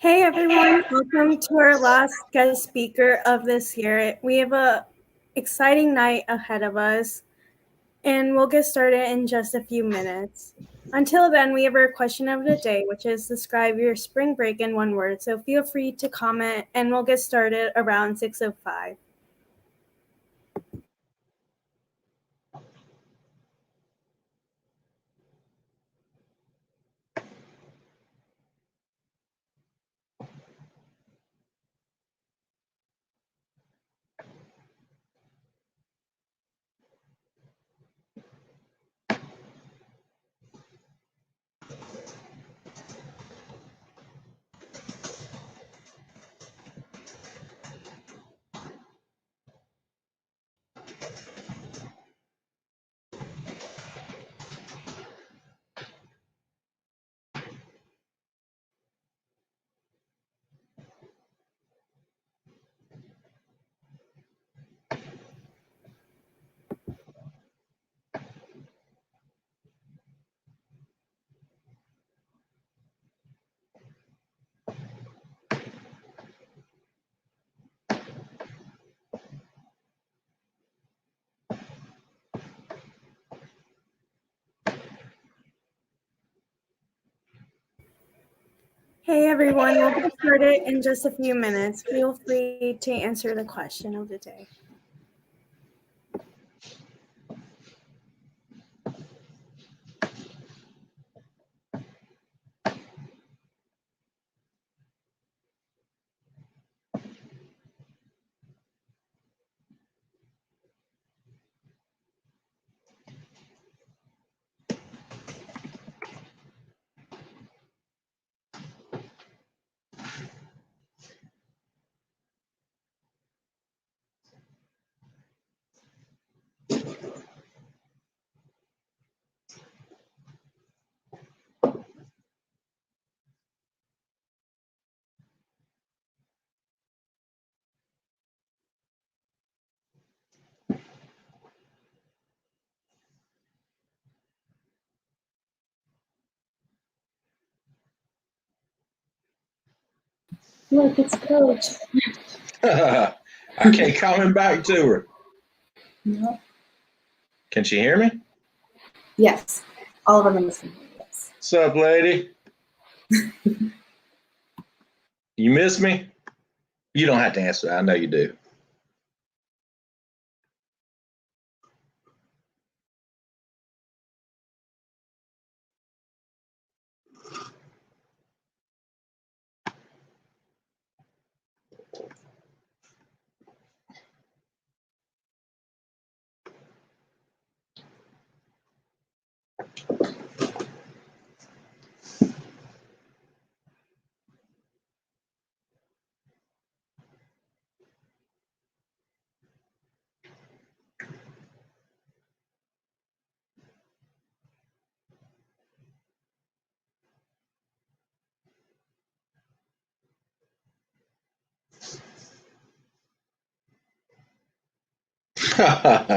Hey everyone, welcome to our last guest speaker of this year. We have a exciting night ahead of us, and we'll get started in just a few minutes. Until then, we have our question of the day, which is describe your spring break in one word. So feel free to comment, and we'll get started around 6:05. Hey everyone, we'll get started in just a few minutes. Feel free to answer the question of the day. Look, it's Coach. I can't comment back to her. No. Can she hear me? Yes. All of our members can hear you, yes. What's up, lady? You miss me? You don't have to answer that. I know you do.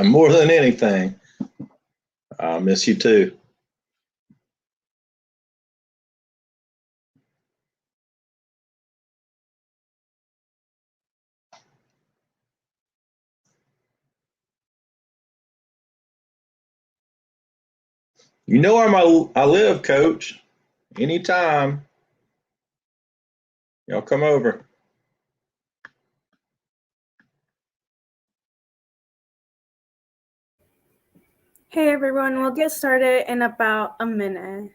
More than anything. I miss you too. You know where I live, Coach. Anytime. Y'all come over. Hey everyone, we'll get started in about a minute.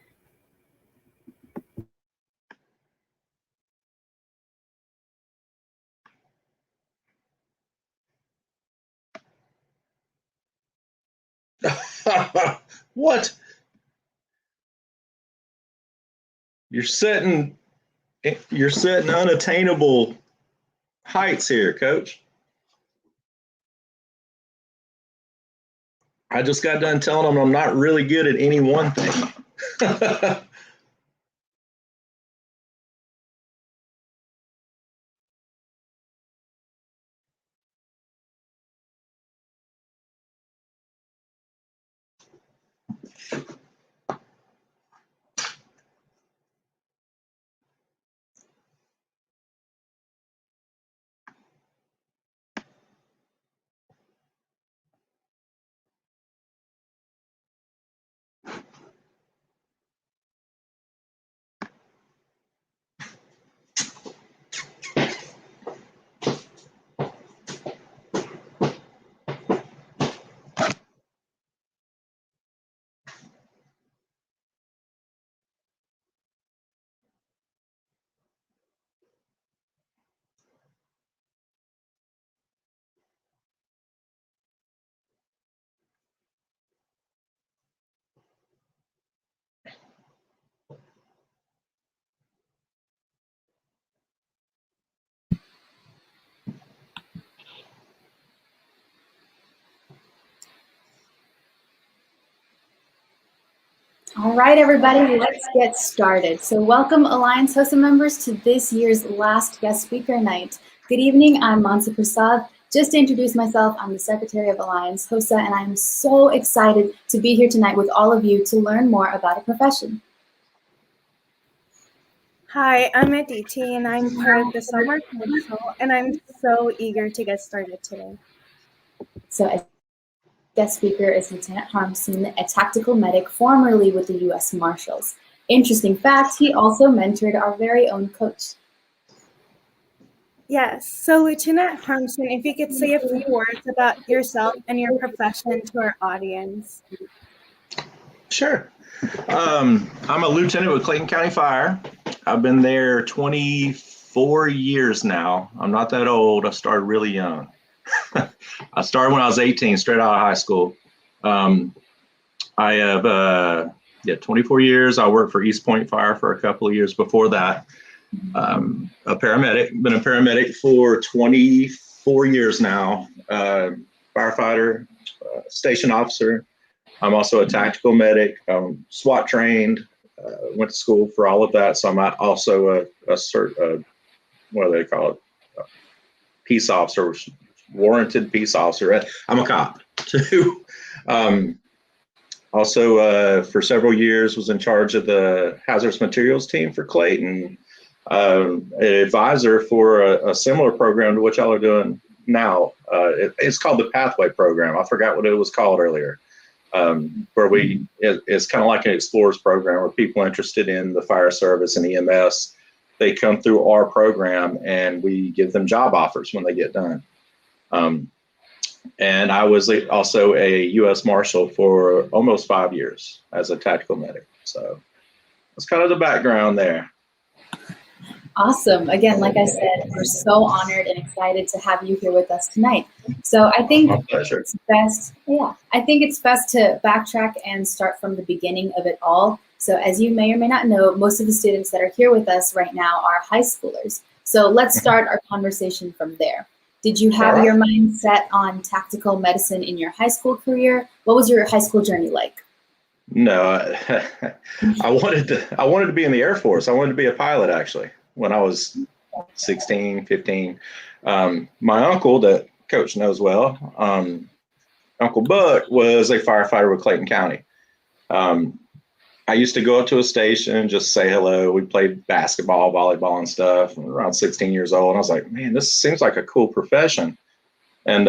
What? You're setting unattainable heights here, Coach. I just got done telling them I'm not really good at any one thing. All right, everybody, let's get started. So welcome Alliance HOSA members to this year's last guest speaker night. Good evening, I'm Mansa Prasad. Just to introduce myself, I'm the Secretary of Alliance HOSA, and I'm so excited to be here tonight with all of you to learn more about a profession. Hi, I'm Aditi, and I'm part of the Summer Council, and I'm so eager to get started today. So as guest speaker is Lieutenant Harmseen, a tactical medic formerly with the U.S. Marshals. Interesting fact, he also mentored our very own coach. Yes, so Lieutenant Harmseen, if you could say a few words about yourself and your profession to our audience. Sure. I'm a lieutenant with Clayton County Fire. I've been there 24 years now. I'm not that old. I started really young. I started when I was 18, straight out of high school. I have 24 years. I worked for East Point Fire for a couple of years before that. A paramedic, been a paramedic for 24 years now. Firefighter, station officer. I'm also a tactical medic, SWAT trained, went to school for all of that. So I'm also what do they call it? Peace officer, warranted peace officer. I'm a cop too. Also, for several years, was in charge of the hazardous materials team for Clayton, an advisor for a similar program to what y'all are doing now. It's called the Pathway Program. I forgot what it was called earlier. Where it's kind of like an explorers program where people interested in the fire service and EMS, they come through our program and we give them job offers when they get done. And I was also a U.S. Marshal for almost 5 years as a tactical medic. So that's kind of the background there. Awesome. Again, like I said, we're so honored and excited to have you here with us tonight. So I think it's best, I think it's best to backtrack and start from the beginning of it all. So as you may or may not know, most of the students that are here with us right now are high schoolers. So let's start our conversation from there. Did you have your mind set on tactical medicine in your high school career? What was your high school journey like? No, I wanted to be in the Air Force. I wanted to be a pilot, actually, when I was 16, 15. My uncle, that Coach knows well, Uncle Buck, was a firefighter with Clayton County. I used to go up to a station and just say hello. We played basketball, volleyball, and stuff. Around 16 years old, and I was like, man, this seems like a cool profession. And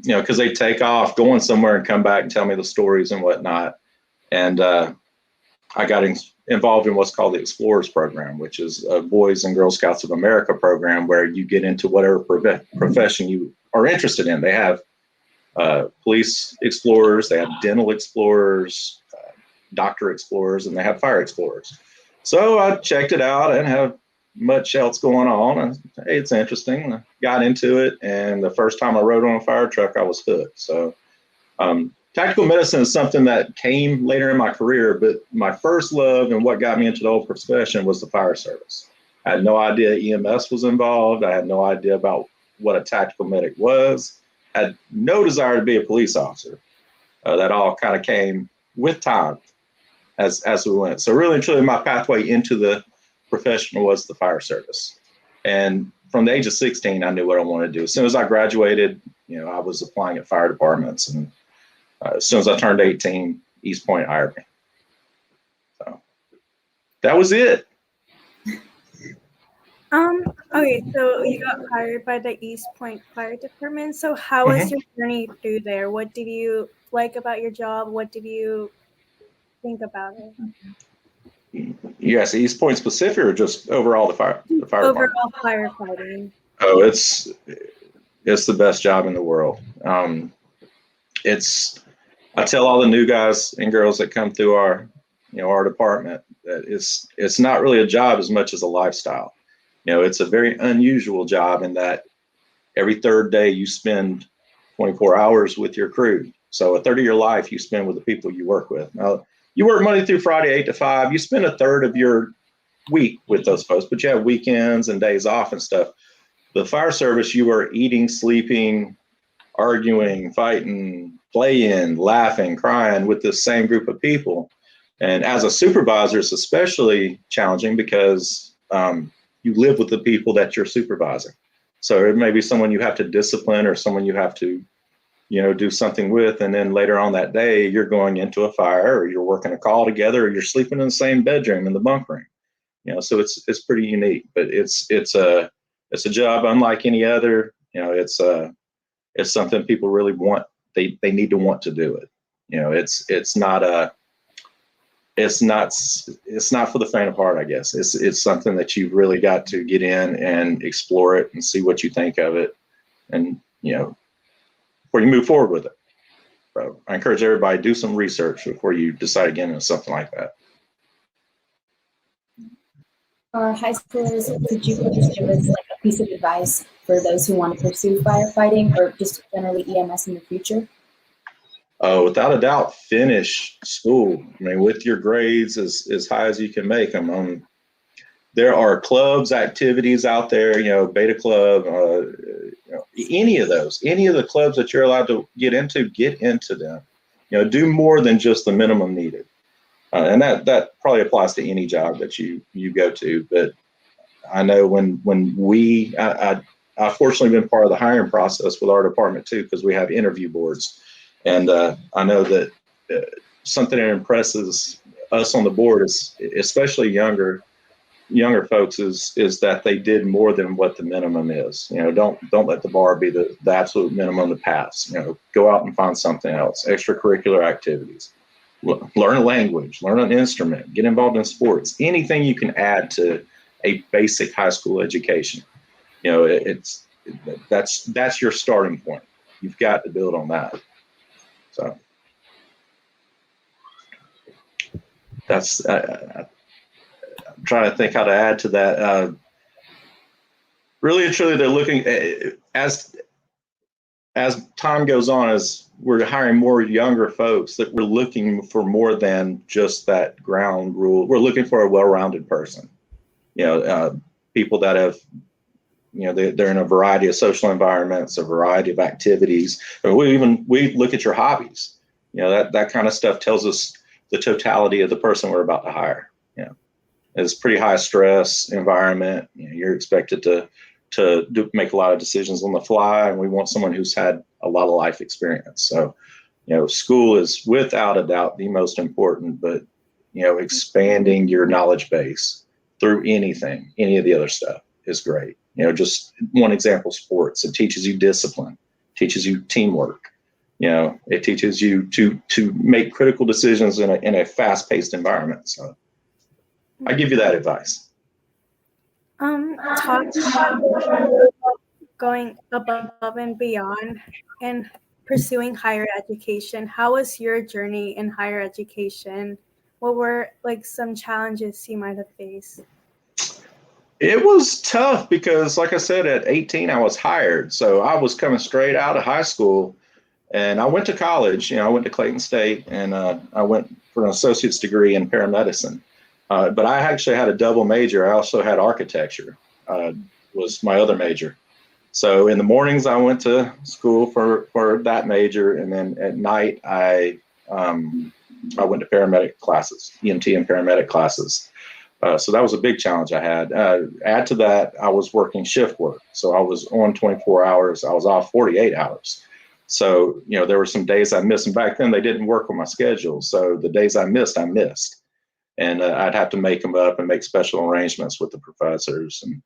because they take off going somewhere and come back and tell me the stories and whatnot. And I got involved in what's called the Explorers Program, which is a Boys and Girl Scouts of America program where you get into whatever profession you are interested in. They have police explorers, they have dental explorers, doctor explorers, and they have fire explorers. So I checked it out and have much else going on. And hey, it's interesting. I got into it, and the first time I rode on a fire truck, I was hooked. So tactical medicine is something that came later in my career, but my first love and what got me into the whole profession was the fire service. I had no idea EMS was involved. I had no idea about what a tactical medic was. I had no desire to be a police officer. That all kind of came with time as we went. So really and truly, my pathway into the profession was the fire service. And from the age of 16, I knew what I wanted to do. As soon as I graduated, I was applying at fire departments, and as soon as I turned 18, East Point hired me. So that was it. Okay, so you got hired by the East Point Fire Department. So how was your journey through there? What did you like about your job? What did you think about it? Yes, East Point specific or just overall the fire overall department? Firefighting. Oh, it's the best job in the world. I tell all the new guys and girls that come through our department that it's not really a job as much as a lifestyle. It's a very unusual job in that every third day you spend 24 hours with your crew. So a third of your life you spend with the people you work with. Now, you work Monday through Friday, 8 to 5. You spend a third of your week with those folks, but you have weekends and days off and stuff. The fire service, you are eating, sleeping, arguing, fighting, playing, laughing, crying with the same group of people And as a supervisor, it's especially challenging because you live with the people that you're supervising. So it may be someone you have to discipline or someone you have to, do something with. And then later on that day, you're going into a fire or you're working a call together or you're sleeping in the same bedroom in the bunk room. So it's pretty unique, but it's a job unlike any other. It's something people really want. They need to want to do it. It's not for the faint of heart, I guess. It's something that you've really got to get in and explore it and see what you think of it, and before you move forward with it. So I encourage everybody to do some research before you decide again on something like that. High schoolers, could you just give us like a piece of advice for those who want to pursue firefighting or just generally EMS in the future? Without a doubt, finish school. I mean, with your grades as high as you can make them. There are clubs, activities out there, Beta Club, any of the clubs that you're allowed to get into them. Do more than just the minimum needed. And that probably applies to any job that you go to. But I know when I've fortunately been part of the hiring process with our department too, because we have interview boards. And I know that something that impresses us on the board is, especially younger folks, is that they did more than what the minimum is. Don't let the bar be the absolute minimum to pass. Go out and find something else, extracurricular activities. Learn a language, learn an instrument, get involved in sports, anything you can add to a basic high school education. That's your starting point. You've got to build on that. So that's, I'm trying to think how to add to that. Really and truly, they're looking as time goes on, as we're hiring more younger folks, that we're looking for more than just that ground rule. We're looking for a well-rounded person, people that have, they're in a variety of social environments, a variety of activities. We look at your hobbies, that kind of stuff tells us the totality of the person we're about to hire. It's a pretty high stress environment. You're expected to make a lot of decisions on the fly, and we want someone who's had a lot of life experience. So, school is without a doubt the most important, but, expanding your knowledge base through any of the other stuff is great. Just one example, sports. It teaches you discipline, teaches you teamwork. It teaches you to make critical decisions in a fast-paced environment. So I give you that advice. Talking about going above and beyond and pursuing higher education, how was your journey in higher education? What were some challenges you might have faced? It was tough because, like I said, at 18, I was hired. So I was coming straight out of high school, and I went to college. I went to Clayton State, and I went for an associate's degree in paramedicine. But I actually had a double major. I also had architecture, was my other major. So in the mornings, I went to school for that major. And then at night, I went to paramedic classes, EMT and paramedic classes. So that was a big challenge I had. Add to that, I was working shift work. So I was on 24 hours. I was off 48 hours. So, there were some days I missed. And back then, they didn't work on my schedule. So the days I missed. And I'd have to make them up and make special arrangements with the professors. And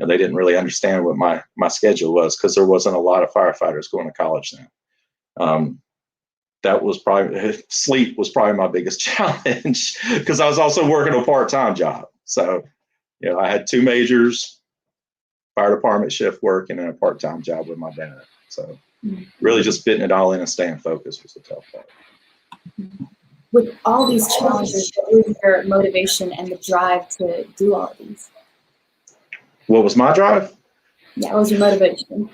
they didn't really understand what my schedule was, because there wasn't a lot of firefighters going to college then. That was sleep was probably my biggest challenge, because I was also working a part-time job. So, I had two majors, fire department shift work, and then a part-time job with my dad. So really just fitting it all in and staying focused was a tough part. With all these challenges, what was your motivation and the drive to do all of these? What was my drive? Yeah, what was your motivation?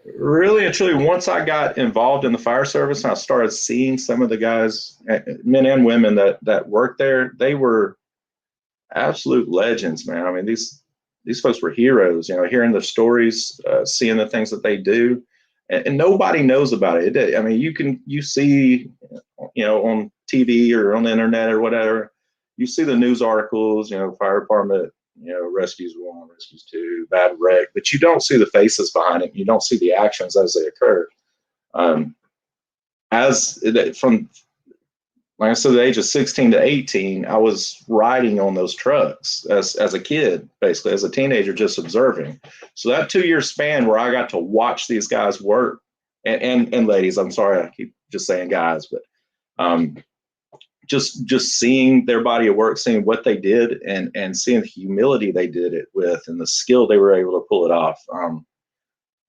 Really and truly, once I got involved in the fire service and I started seeing some of the guys, men and women that worked there, they were absolute legends, man. I mean, these folks were heroes, hearing their stories, seeing the things that they do. And nobody knows about it. I mean, you see on TV or on the internet or whatever, you see the news articles, fire department, rescues 1, rescues 2, bad wreck, but you don't see the faces behind it. You don't see the actions as they occur. From, like I said, the age of 16 to 18, I was riding on those trucks as a kid, basically, as a teenager, just observing. So that 2-year span where I got to watch these guys work, and ladies, I'm sorry, I keep just saying guys, but just seeing their body of work, seeing what they did, and seeing the humility they did it with, and the skill they were able to pull it off.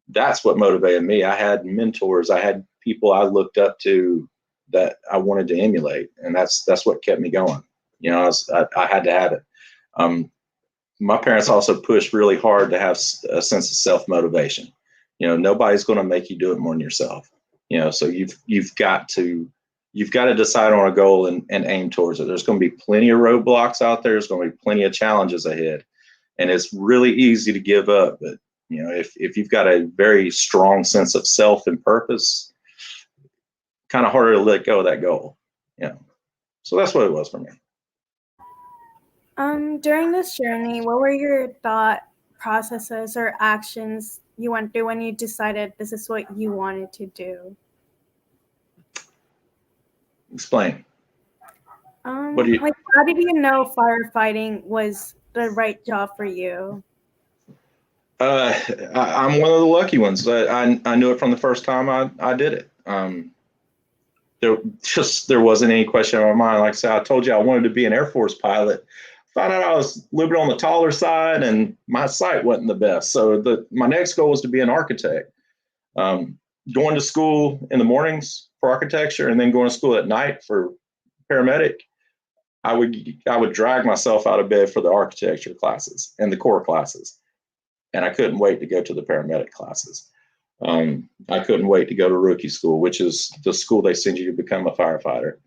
That's what motivated me. I had mentors. I had people I looked up to that I wanted to emulate, and that's what kept me going. I had to have it. My parents also pushed really hard to have a sense of self-motivation. Nobody's going to make you do it more than yourself. So you've got to decide on a goal and aim towards it. There's going to be plenty of roadblocks out there. There's going to be plenty of challenges ahead, and it's really easy to give up. But if you've got a very strong sense of self and purpose, kind of harder to let go of that goal. So that's what it was for me. During this journey, what were your thought processes or actions you went through when you decided this is what you wanted to do? Explain. How did you know firefighting was the right job for you? I'm one of the lucky ones. I knew it from the first time I did it. There wasn't any question in my mind. Like I said, I told you I wanted to be an Air Force pilot. Found out I was a little bit on the taller side, and my sight wasn't the best. So my next goal was to be an architect. Going to school in the mornings for architecture, and then going to school at night for paramedic, I would drag myself out of bed for the architecture classes and the core classes, and I couldn't wait to go to the paramedic classes. I couldn't wait to go to rookie school, which is the school they send you to become a firefighter.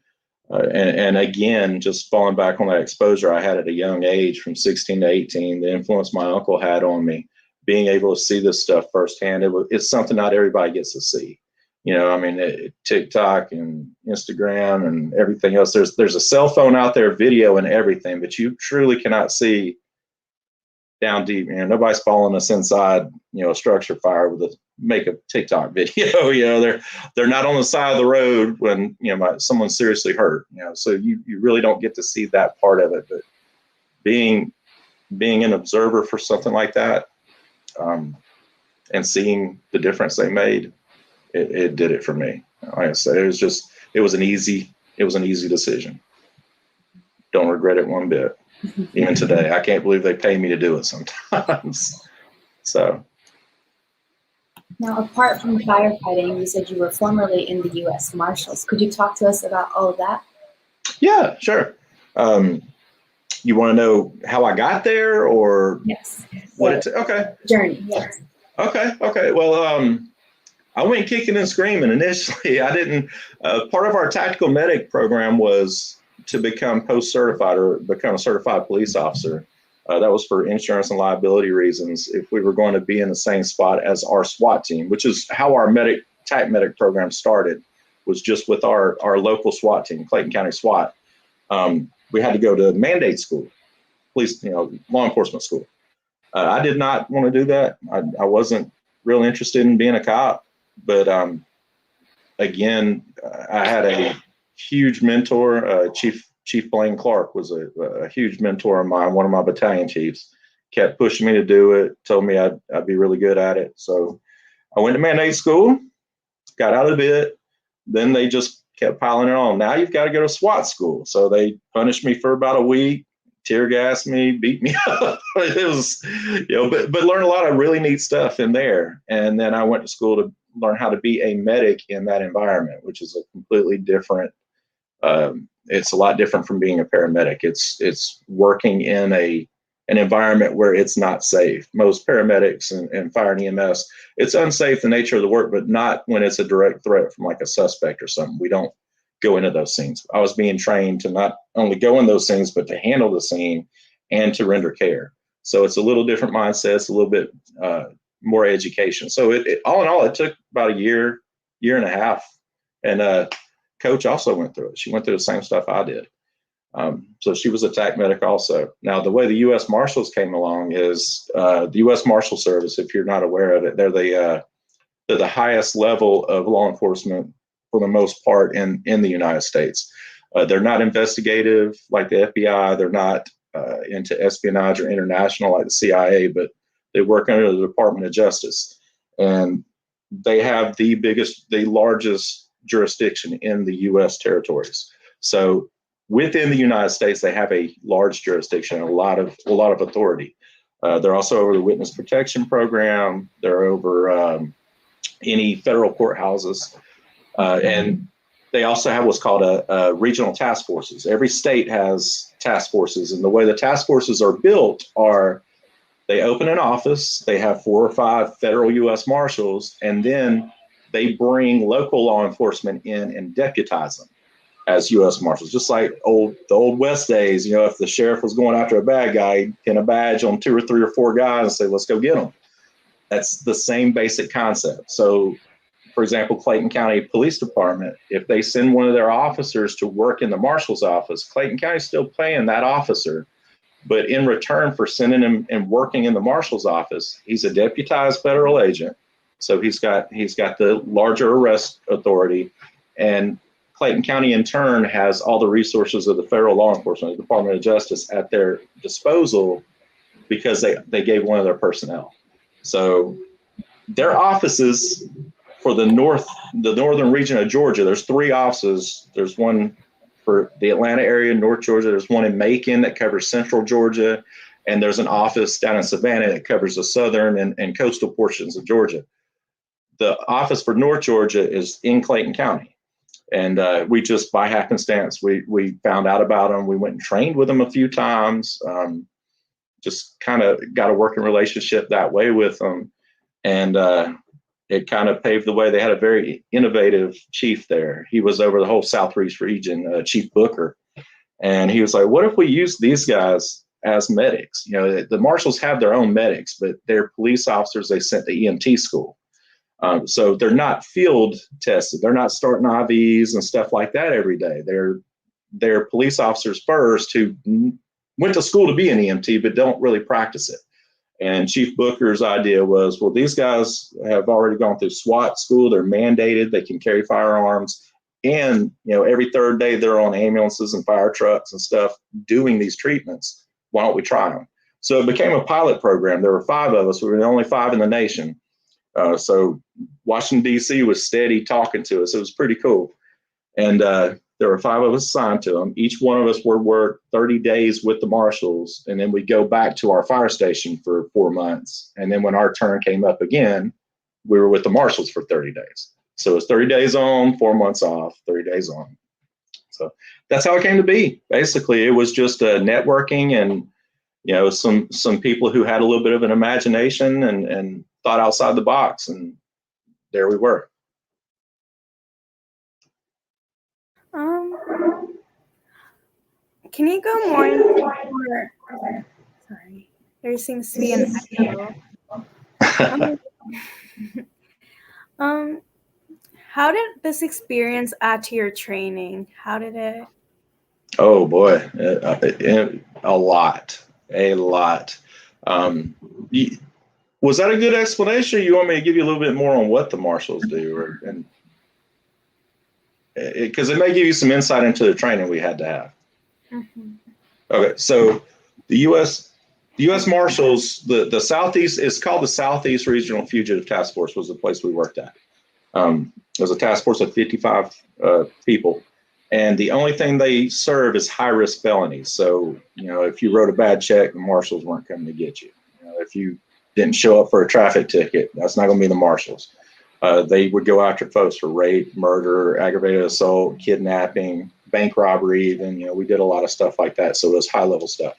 And again, just falling back on that exposure I had at a young age from 16 to 18, the influence my uncle had on me, being able to see this stuff firsthand, it's something not everybody gets to see. TikTok and Instagram and everything else, there's a cell phone out there, video and everything, but you truly cannot see down deep. Nobody's following us inside, a structure fire make a TikTok video. They're not on the side of the road when someone's seriously hurt. So you really don't get to see that part of it. But being an observer for something like that, and seeing the difference they made, it did it for me. Like I said, it was an easy decision. Don't regret it one bit. Even today, I can't believe they pay me to do it sometimes. So. Now, apart from firefighting, you said you were formerly in the U.S. Marshals. Could you talk to us about all of that? Yeah, sure. You want to know how I got there, or yes, okay, journey? Yes. Okay. Well, I went kicking and screaming initially. I didn't. Part of our tactical medic program was to become post-certified or become a certified police officer. That was for insurance and liability reasons. If we were going to be in the same spot as our SWAT team, which is how our TAC medic program started, was just with our local SWAT team, Clayton County SWAT. We had to go to mandate school, police, law enforcement school. I did not want to do that. I wasn't real interested in being a cop, but again, I had a huge mentor. Chief Blaine Clark was a huge mentor of mine, one of my battalion chiefs. Kept pushing me to do it, told me I'd be really good at it. So I went to mandate school, got out of it. Then they just kept piling it on. Now you've got to go to SWAT school. So they punished me for about a week, tear gassed me, beat me up. It was, but learned a lot of really neat stuff in there. And then I went to school to learn how to be a medic in that environment, which is a completely different, it's a lot different from being a paramedic. It's working in an environment where it's not safe. Most paramedics and fire and EMS, it's unsafe, the nature of the work, but not when it's a direct threat from like a suspect or something. We don't go into those scenes. I was being trained to not only go in those scenes, but to handle the scene and to render care. So it's a little different mindset. It's a little bit more education. So all in all, it took about a year and a half. And coach also went through it. She went through the same stuff I did. So she was a TAC medic also. Now, the way the U.S. Marshals came along is the U.S. Marshal Service, if you're not aware of it, they're the highest level of law enforcement for the most part in the United States. They're not investigative like the FBI. They're not into espionage or international like the CIA, but they work under the Department of Justice. And they have the largest jurisdiction in the U.S. territories. So within the United States, they have a large jurisdiction, a lot of authority. They're also over the Witness Protection Program. They're over any federal courthouses, and they also have what's called a regional task forces. Every state has task forces, and the way the task forces are built are they open an office, they have 4 or 5 federal U.S. Marshals, and then they bring local law enforcement in and deputize them as U.S. Marshals, just like the old West days. You know, if the sheriff was going after a bad guy, he'd pin a badge on 2 or 3 or 4 guys and say, let's go get them. That's the same basic concept. So, for example, Clayton County Police Department, if they send one of their officers to work in the marshal's office, Clayton County's still paying that officer. But in return for sending him and working in the marshal's office, he's a deputized federal agent. So he's got the larger arrest authority. And Clayton County, in turn, has all the resources of the federal law enforcement, the Department of Justice, at their disposal because they gave one of their personnel. So their offices for the northern region of Georgia, there's 3 offices. There's one for the Atlanta area, North Georgia. There's one in Macon that covers central Georgia. And there's an office down in Savannah that covers the southern and coastal portions of Georgia. The office for North Georgia is in Clayton County. And we just, by happenstance, we found out about them. We went and trained with them a few times. Just kind of got a working relationship that way with them. And it kind of paved the way. They had a very innovative chief there. He was over the whole Southeast region, Chief Booker. And he was like, what if we use these guys as medics? You know, the marshals have their own medics, but they're police officers they sent to EMT school. So they're not field tested. They're not starting IVs and stuff like that every day. They're police officers first who went to school to be an EMT, but don't really practice it. And Chief Booker's idea was, well, these guys have already gone through SWAT school. They're mandated. They can carry firearms. And, you know, every 3rd day they're on ambulances and fire trucks and stuff doing these treatments. Why don't we try them? So it became a pilot program. There were 5 of us. We were the only 5 in the nation. So Washington, D.C. was steady talking to us. It was pretty cool. And there were 5 of us assigned to them. Each one of us would work 30 days with the marshals, and then we'd go back to our fire station for 4 months. And then when our turn came up again, we were with the marshals for 30 days. So it was 30 days on, 4 months off, 30 days on. So that's how it came to be. Basically, it was just networking and, you know, some people who had a little bit of an imagination and thought outside the box, and there we were. Can you go more into sorry, there seems to be an echo. How did this experience add to your training? How did it? Oh boy, a lot. Was that a good explanation? Or you want me to give you a little bit more on what the marshals do, because it may give you some insight into the training we had to have. Mm-hmm. Okay, so the U.S. Marshals, the Southeast, it's called the Southeast Regional Fugitive Task Force, was the place we worked at. It was a task force of 55 people, and the only thing they serve is high-risk felonies. So, you know, if you wrote a bad check, the marshals weren't coming to get you. You know, if you didn't show up for a traffic ticket, that's not going to be the marshals. They would go after folks for rape, murder, aggravated assault, kidnapping, bank robbery, even. You know, we did a lot of stuff like that. So it was high-level stuff.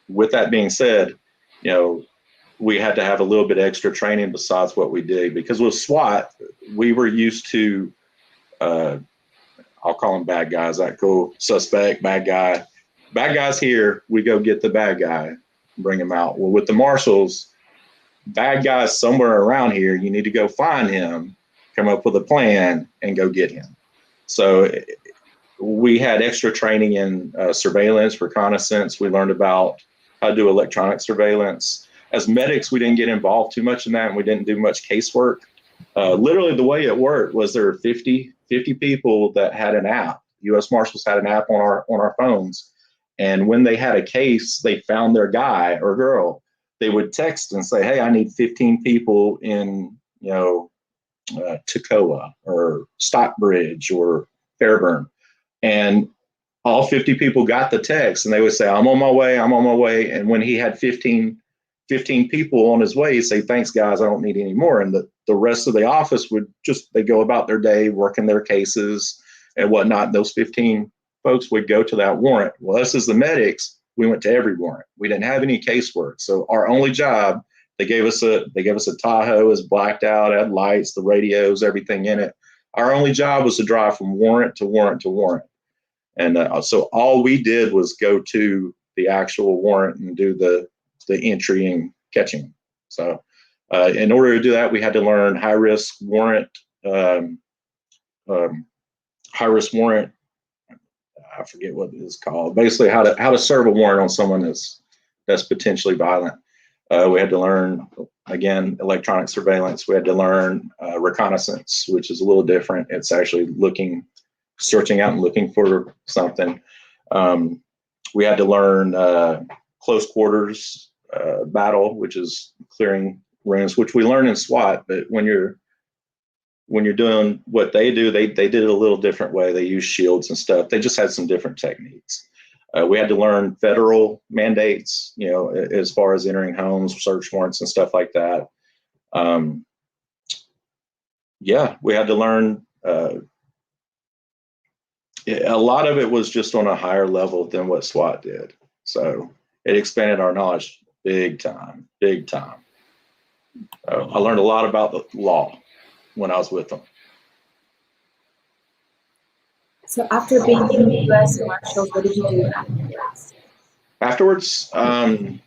With that being said, you know, we had to have a little bit extra training besides what we did, because with SWAT, we were used to, I'll call them bad guys. That cool? Suspect, bad guy. Bad guys here, we go get the bad guy, bring him out. Well, with the marshals, bad guys somewhere around here, you need to go find him, come up with a plan, and go get him. So we had extra training in surveillance, reconnaissance. We learned about how to do electronic surveillance. As medics, we didn't get involved too much in that, and we didn't do much casework. Literally, the way it worked was there were 50 people that had an app. U.S. Marshals had an app on our phones, and when they had a case, they found their guy or girl. They would text and say, "Hey, I need 15 people in, Toccoa or Stockbridge or Fairburn," and all 50 people got the text, and they would say, "I'm on my way, I'm on my way." And when he had 15 people on his way, he'd say, "Thanks, guys, I don't need any more." And the rest of the office would they go about their day, working their cases and whatnot. Those 15 folks would go to that warrant. Well, us as the medics, we went to every warrant. We didn't have any casework. So our only job, they gave us a Tahoe, it was blacked out, had lights, the radios, everything in it. Our only job was to drive from warrant to warrant to warrant. And so all we did was go to the actual warrant and do the entry and catching. So in order to do that, we had to learn high-risk warrant. High-risk warrant, I forget what it is called. Basically, how to serve a warrant on someone that's potentially violent. We had to learn, again, electronic surveillance. We had to learn reconnaissance, which is a little different. It's actually searching out and looking for something. We had to learn close quarters battle, which is clearing rooms, which we learn in SWAT. But when you're doing what they do, they did it a little different way. They use shields and stuff. They just had some different techniques. We had to learn federal mandates, as far as entering homes, search warrants, and stuff like that. We had to learn. A lot of it was just on a higher level than what SWAT did. So it expanded our knowledge big time. I learned a lot about the law when I was with them. So after being in the U.S. Marshals, what did you do afterwards? Afterwards, I'm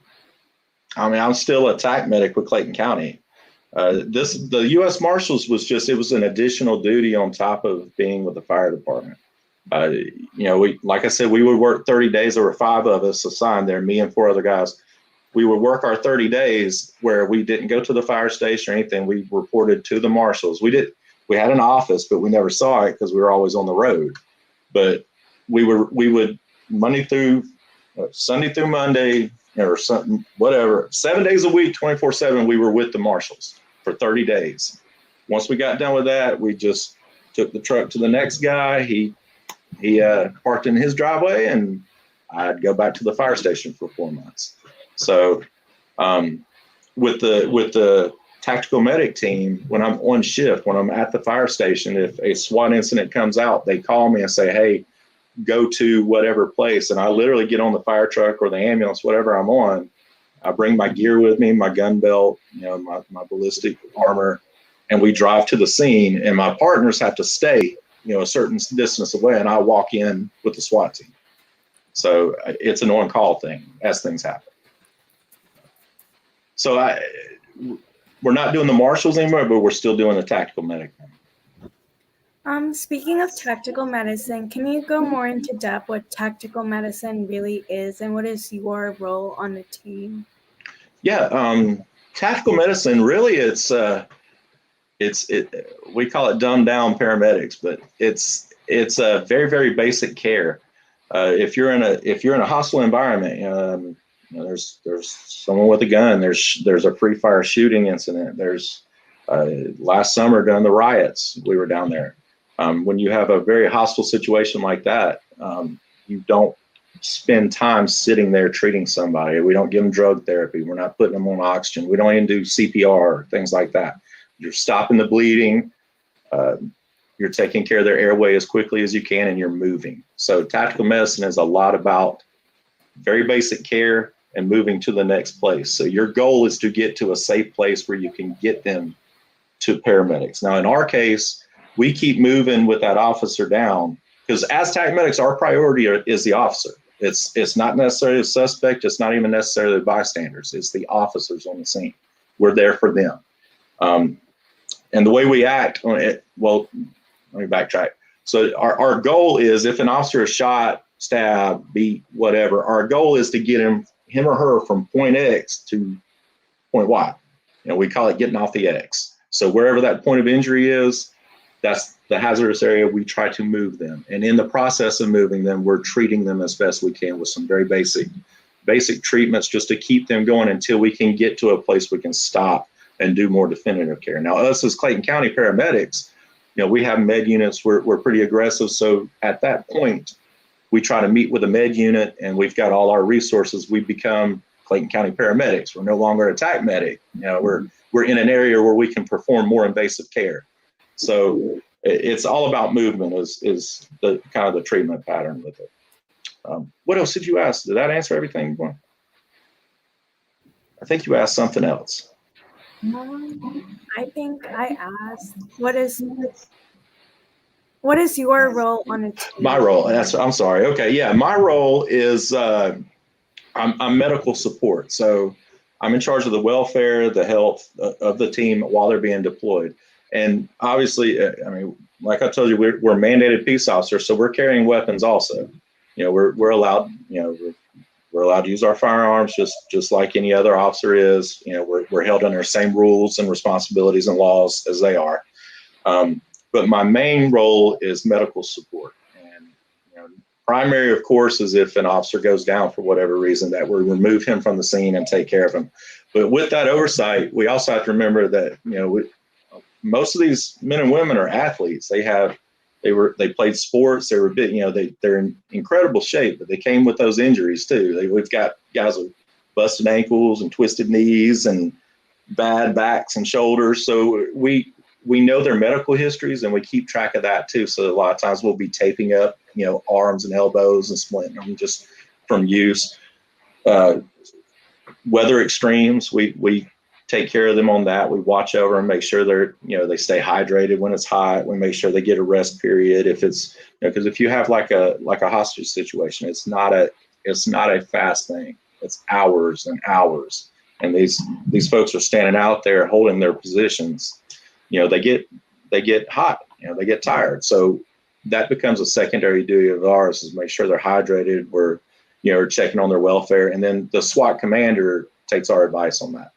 still a TAC medic with Clayton County. The U.S. Marshals was an additional duty on top of being with the fire department. Like I said, we would work 30 days. There were 5 of us assigned there, me and 4 other guys. We would work our 30 days where we didn't go to the fire station or anything. We reported to the marshals. We had an office, but we never saw it because we were always on the road. But we would Sunday through Monday or something, whatever, 7 days a week, 24/7, we were with the marshals for 30 days. Once we got done with that, we just took the truck to the next guy. He parked in his driveway, and I'd go back to the fire station for 4 months. So with the tactical medic team, when I'm on shift, when I'm at the fire station, if a SWAT incident comes out, they call me and say, "Hey, go to whatever place." And I literally get on the fire truck or the ambulance, whatever I'm on. I bring my gear with me, my gun belt, my ballistic armor, and we drive to the scene. And my partners have to stay, a certain distance away, and I walk in with the SWAT team. So it's an on-call thing as things happen. So we're not doing the marshals anymore, but we're still doing the tactical medic. Speaking of tactical medicine, can you go more into depth what tactical medicine really is and what is your role on the team? Yeah, tactical medicine really we call it dumbed down paramedics, but it's a very, very basic care. If you're in a hostile environment, there's someone with a gun. There's a pre-fire shooting incident. There's last summer during the riots, we were down there. When you have a very hostile situation like that, you don't spend time sitting there treating somebody. We don't give them drug therapy. We're not putting them on oxygen. We don't even do CPR, things like that. You're stopping the bleeding. You're taking care of their airway as quickly as you can, and you're moving. So tactical medicine is a lot about very basic care and moving to the next place. So your goal is to get to a safe place where you can get them to paramedics. Now, in our case, we keep moving with that officer down because as TAC medics, our priority is the officer. It's not necessarily the suspect. It's not even necessarily the bystanders. It's the officers on the scene. We're there for them. And the way we act on it, well, let me backtrack. So our goal is, if an officer is shot, stabbed, beat, whatever, our goal is to get him or her from point X to point Y. We call it getting off the X. So wherever that point of injury is, that's the hazardous area. We try to move them. And in the process of moving them, we're treating them as best we can with some very basic treatments just to keep them going until we can get to a place we can stop and do more definitive care. Now, us as Clayton County paramedics, we have med units. We're pretty aggressive. So at that point, we try to meet with a med unit, and we've got all our resources. We become Clayton County paramedics. We're no longer a TAC medic. We're in an area where we can perform more invasive care. So it's all about movement is the kind of the treatment pattern with it. What else did you ask? Did that answer everything? I think you asked something else. I think I asked, what is your role on a team? My role. I'm sorry. Okay. Yeah. My role is I'm medical support. So I'm in charge of the welfare, the health of the team while they're being deployed. And obviously, like I told you, we're mandated peace officers, so we're carrying weapons also. We're allowed, we're allowed to use our firearms just like any other officer is. We're held under the same rules and responsibilities and laws as they are. But my main role is medical support. And primary, of course, is if an officer goes down for whatever reason, that we remove him from the scene and take care of him. But with that oversight, we also have to remember that most of these men and women are athletes. They played sports. They were they're in incredible shape, but they came with those injuries too. We've got guys with busted ankles and twisted knees and bad backs and shoulders. So we know their medical histories, and we keep track of that too. So a lot of times we'll be taping up, arms and elbows and splitting them just from use. Weather extremes, we take care of them on that. We watch over and make sure they stay hydrated when it's hot. We make sure they get a rest period if it's, because if you have like a hostage situation, it's not a fast thing. It's hours and hours. And these folks are standing out there holding their positions. They get hot, they get tired. So that becomes a secondary duty of ours, is make sure they're hydrated. We're, checking on their welfare. And then the SWAT commander takes our advice on that.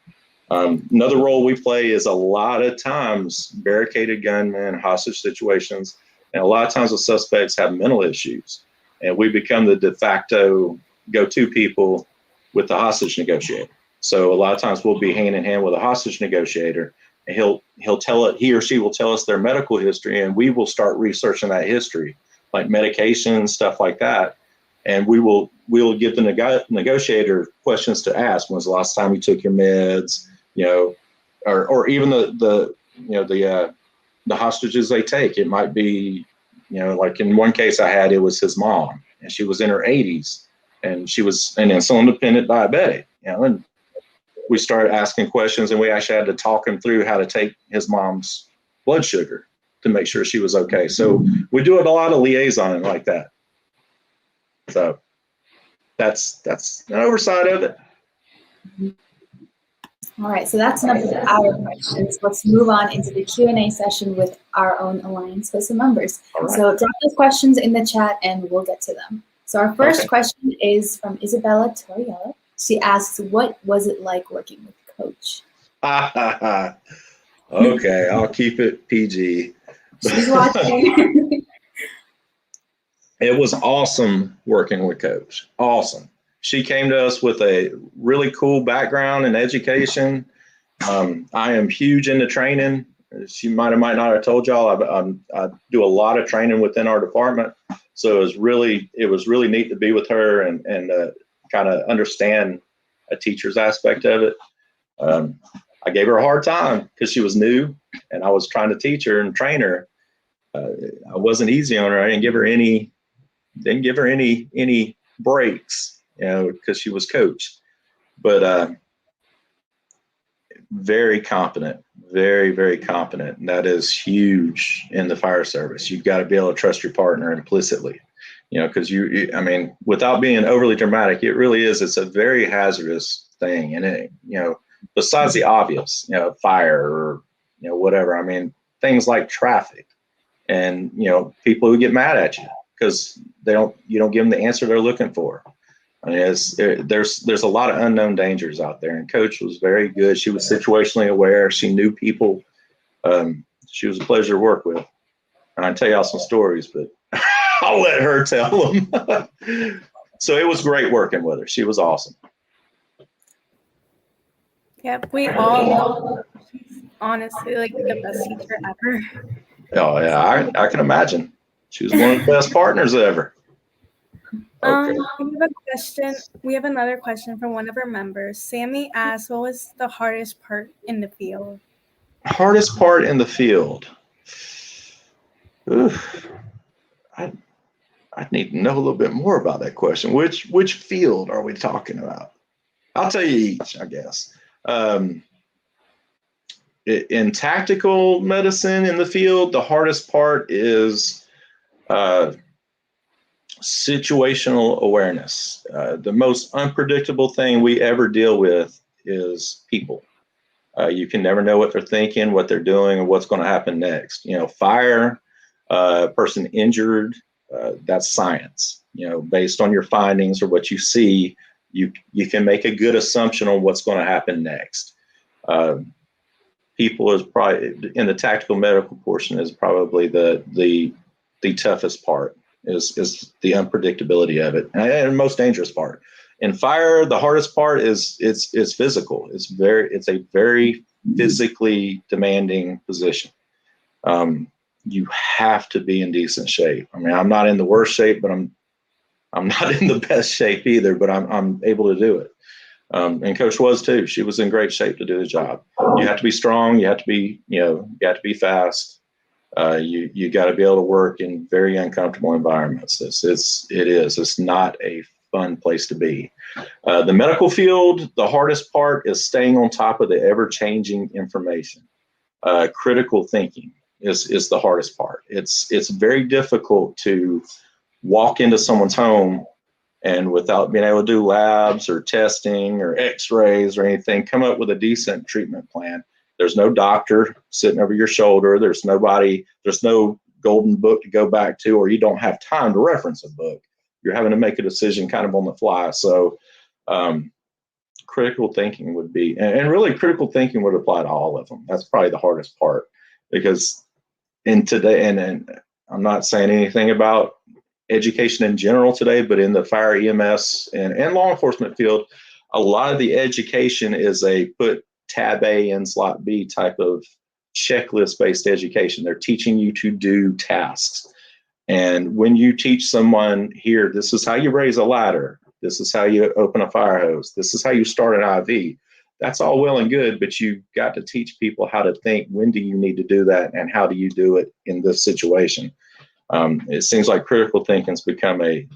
Another role we play is a lot of times barricaded gunmen, hostage situations, and a lot of times the suspects have mental issues, and we become the de facto go-to people with the hostage negotiator. So a lot of times we'll be hand in hand with a hostage negotiator, and he or she will tell us their medical history, and we will start researching that history, like medications, stuff like that. And we will give the negotiator questions to ask. When's the last time you took your meds? Or even the hostages they take. It might be, like in one case I had, it was his mom, and she was in her 80s, and she was an insulin-dependent diabetic. And we started asking questions, and we actually had to talk him through how to take his mom's blood sugar to make sure she was okay. So we do a lot of liaisoning like that. So that's an oversight of it. All right, so that's enough of our questions. Let's move on into the Q&A session with our own Alliance with some members. Right. So drop those questions in the chat and we'll get to them. So our first question is from Isabella Toriella. She asks, what was it like working with Coach? Okay, I'll keep it PG. She's watching. It was awesome working with Coach. Awesome. She came to us with a really cool background in education. I am huge into training. She might not have told y'all, I do a lot of training within our department. So it was really neat to be with her and kind of understand a teacher's aspect of it. I gave her a hard time because she was new and I was trying to teach her and train her. I wasn't easy on her. I didn't give her any breaks. Because she was Coach, but very competent, very, very competent. And that is huge in the fire service. You've got to be able to trust your partner implicitly, because without being overly dramatic, it really is. It's a very hazardous thing. And it, besides the obvious, fire or, whatever, things like traffic and people who get mad at you because you don't give them the answer they're looking for. I mean, there's a lot of unknown dangers out there, and Coach was very good. She was situationally aware. She knew people. She was a pleasure to work with, and I can tell y'all some stories, but I'll let her tell them. So it was great working with her. She was awesome. Yep, we all she's honestly like the best teacher ever. Oh yeah, I can imagine. She was one of the best partners ever. Okay. We have another question from one of our members. Sammy asked, what was the hardest part in the field? Hardest part in the field. Oof. I'd need to know a little bit more about that question. Which field are we talking about? I'll tell you each, I guess. In tactical medicine in the field, the hardest part is situational awareness. The most unpredictable thing we ever deal with is people. You can never know what they're thinking, what they're doing, or what's going to happen next. Fire, person injured, that's science. Based on your findings or what you see, you can make a good assumption on what's going to happen next. People is probably in the tactical medical portion is probably the toughest part is the unpredictability of it, and most dangerous part. In fire, the hardest part is it's physical. It's a very physically demanding position. You have to be in decent shape. I mean, I'm not in the worst shape, but I'm not in the best shape either. But I'm able to do it. And Coach was too. She was in great shape to do the job. You have to be strong. You have to be fast. You got to be able to work in very uncomfortable environments. It's not a fun place to be. The medical field, the hardest part is staying on top of the ever-changing information. Critical thinking is the hardest part. It's very difficult to walk into someone's home and without being able to do labs or testing or x-rays or anything, come up with a decent treatment plan. There's no doctor sitting over your shoulder. There's no golden book to go back to, or you don't have time to reference a book. You're having to make a decision kind of on the fly. So critical thinking would be, and really critical thinking would apply to all of them. That's probably the hardest part, because in today, and I'm not saying anything about education in general today, but in the fire, EMS, and law enforcement field, a lot of the education is a put tab A in slot B type of checklist-based education. They're teaching you to do tasks. And when you teach someone here, this is how you raise a ladder, this is how you open a fire hose, this is how you start an IV, that's all well and good, but you've got to teach people how to think. When do you need to do that, and how do you do it in this situation? It seems like critical thinking's become a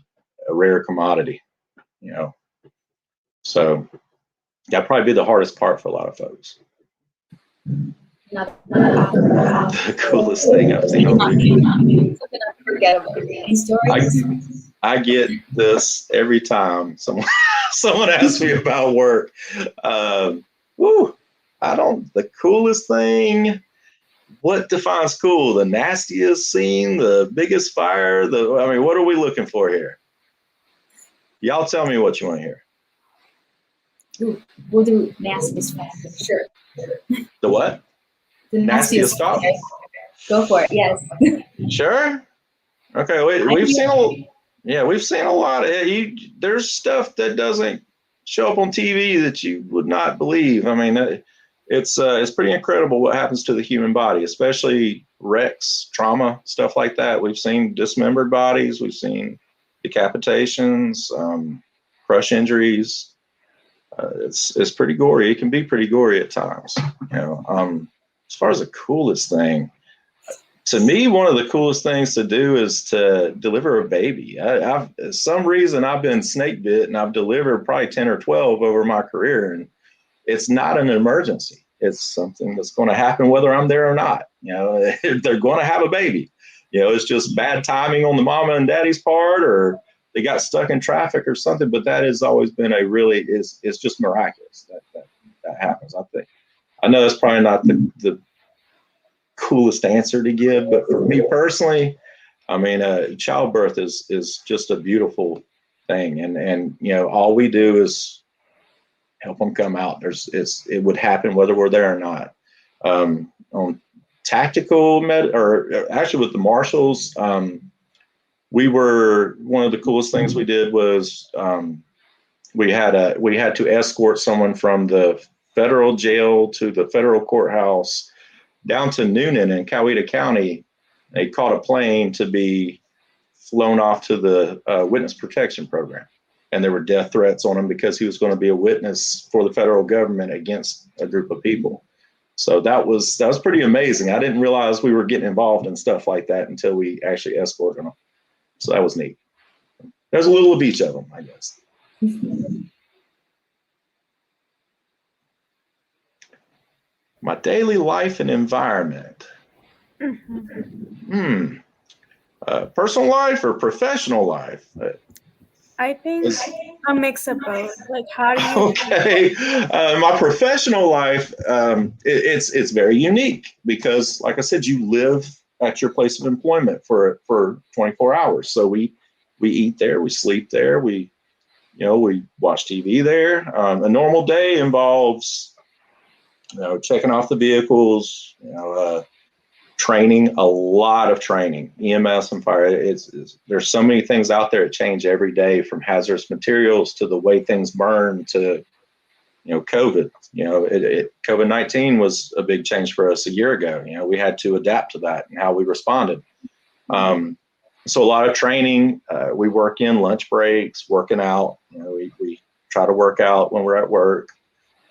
rare commodity, So that'd probably be the hardest part for a lot of folks. The coolest thing I've seen. I get this every time someone asks me about work. The coolest thing. What defines cool? The nastiest scene, the biggest fire, what are we looking for here? Y'all tell me what you want to hear. Ooh, we'll do nastiest fire, sure. The what? The nastiest fire. Go for it, yes. Sure? Okay, we've seen a lot. There's stuff that doesn't show up on TV that you would not believe. I mean, it's pretty incredible what happens to the human body, especially wrecks, trauma, stuff like that. We've seen dismembered bodies, we've seen decapitations, crush injuries. It's pretty gory. It can be pretty gory at times. As far as the coolest thing, to me, one of the coolest things to do is to deliver a baby. For some reason, I've been snake bit, and I've delivered probably 10 or 12 over my career, and it's not an emergency. It's something that's going to happen whether I'm there or not. They're going to have a baby. It's just bad timing on the mama and daddy's part, or they got stuck in traffic or something. But that has always been it's just miraculous that happens. I know that's probably not the coolest answer to give, but for me personally, I mean, childbirth is just a beautiful thing, and all we do is help them come out. It would happen whether we're there or not. On tactical or actually with the marshals, we were, one of the coolest things we did was we had to escort someone from the federal jail to the federal courthouse down to Noonan in Coweta County. They caught a plane to be flown off to the witness protection program. And there were death threats on him because he was going to be a witness for the federal government against a group of people. So that was pretty amazing. I didn't realize we were getting involved in stuff like that until we actually escorted them. So that was neat. There's a little of each of them, I guess. My daily life and environment. Personal life or professional life? I think a mix of both. Like, how do you? Okay, my professional life, it's very unique because, like I said, you live at your place of employment for 24 hours. So we eat there, we sleep there, we watch TV there. A normal day involves, checking off the vehicles, training, a lot of training, EMS and fire. There's so many things out there that change every day, from hazardous materials to the way things burn to, COVID. COVID-19 was a big change for us a year ago. We had to adapt to that and how we responded. So a lot of training. We work in lunch breaks, working out. We try to work out when we're at work,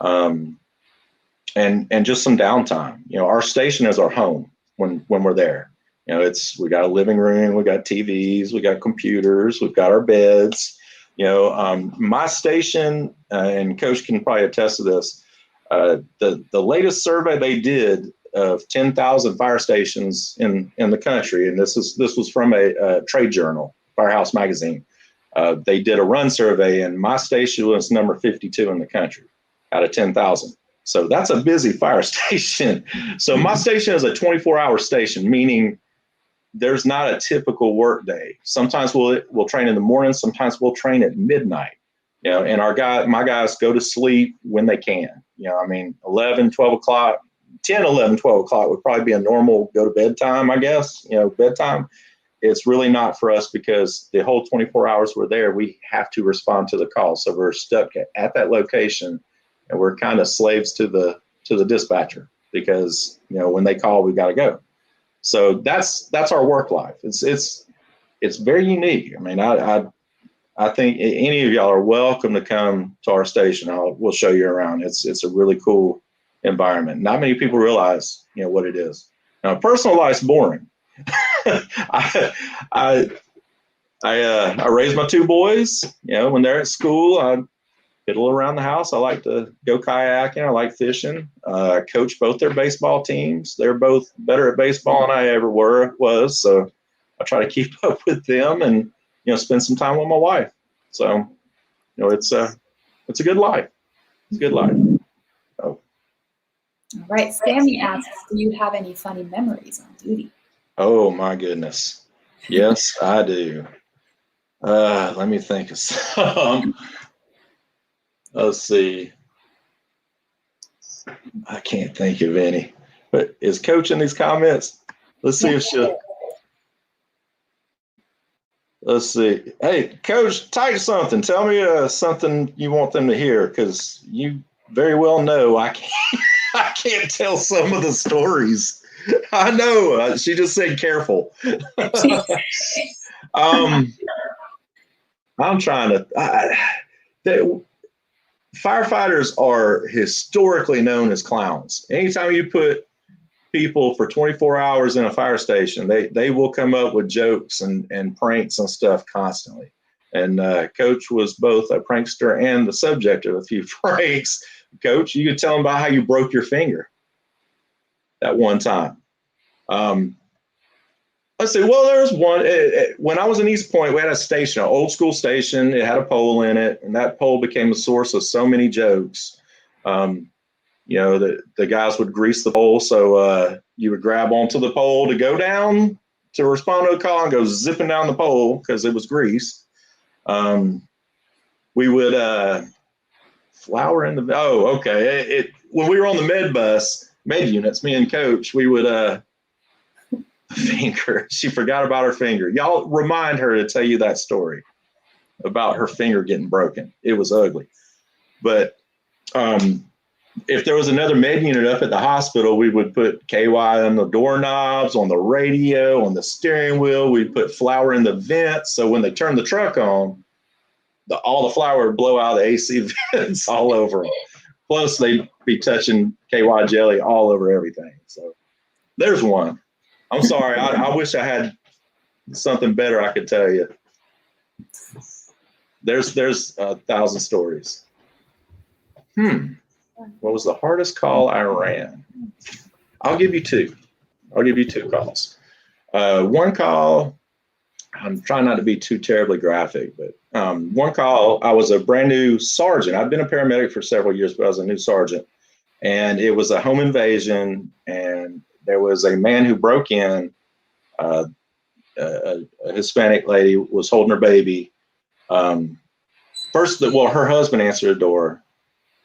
and just some downtime. Our station is our home. When we're there, we got a living room, we got TVs, we got computers, we've got our beds. My station, and Coach can probably attest to this. The latest survey they did of 10,000 fire stations in the country, and this was from a trade journal, Firehouse Magazine. They did a run survey, and my station was number 52 in the country out of 10,000. So that's a busy fire station. So my station is a 24-hour station, meaning there's not a typical work day. Sometimes we'll train in the morning. Sometimes we'll train at midnight. And my guys go to sleep when they can. 11, 12 o'clock, 10, 11, 12 o'clock would probably be a normal go to bed time, I guess. Bedtime. It's really not for us because the whole 24 hours we're there, we have to respond to the call. So we're stuck at that location. And we're kind of slaves to the dispatcher because when they call, we got to go. So that's our work life. It's very unique. I think any of y'all are welcome to come to our station. We'll show you around. It's a really cool environment. Not many people realize what it is. Now, personal life's boring. I raised my two boys. When they're at school, I fiddle around the house. I like to go kayaking. I like fishing. I coach both their baseball teams. They're both better at baseball than I ever was. So I try to keep up with them and, spend some time with my wife. So, it's a good life. It's a good life. All right. Sammy asks, do you have any funny memories on duty? Oh my goodness. Yes, I do. Let me think of some. Let's see. I can't think of any. But is Coach in these comments? Let's see if she'll. Let's see. Hey, Coach, type something. Tell me something you want them to hear, because you very well know I can't tell some of the stories. I know. She just said careful. I'm trying to. Firefighters are historically known as clowns. Anytime you put people for 24 hours in a fire station, they will come up with jokes and pranks and stuff constantly. And Coach was both a prankster and the subject of a few pranks. Coach, you could tell them about how you broke your finger that one time. Let's see. Well, there was one. When I was in East Point, we had a station, an old school station. It had a pole in it, and that pole became a source of so many jokes. the guys would grease the pole. So you would grab onto the pole to go down to respond to a call and go zipping down the pole because it was grease. We would flour in the, when we were on the med units, me and Coach, we would, finger, she forgot about her finger. Y'all remind her to tell you that story about her finger getting broken. It was ugly. But if there was another med unit up at the hospital, we would put KY on the doorknobs, on the radio, on the steering wheel. We'd put flour in the vents. So when they turned the truck on, all the flour would blow out of the AC vents all over them. Plus, they'd be touching KY jelly all over everything. So there's one. I'm sorry. I wish I had something better I could tell you. There's 1,000 stories. What was the hardest call I ran? I'll give you two. I'll give you two calls. One call, I'm trying not to be too terribly graphic, but one call, I was a brand new sergeant. I've been a paramedic for several years, but I was a new sergeant. And it was a home invasion, and there was a man who broke in. A Hispanic lady was holding her baby. Her husband answered the door.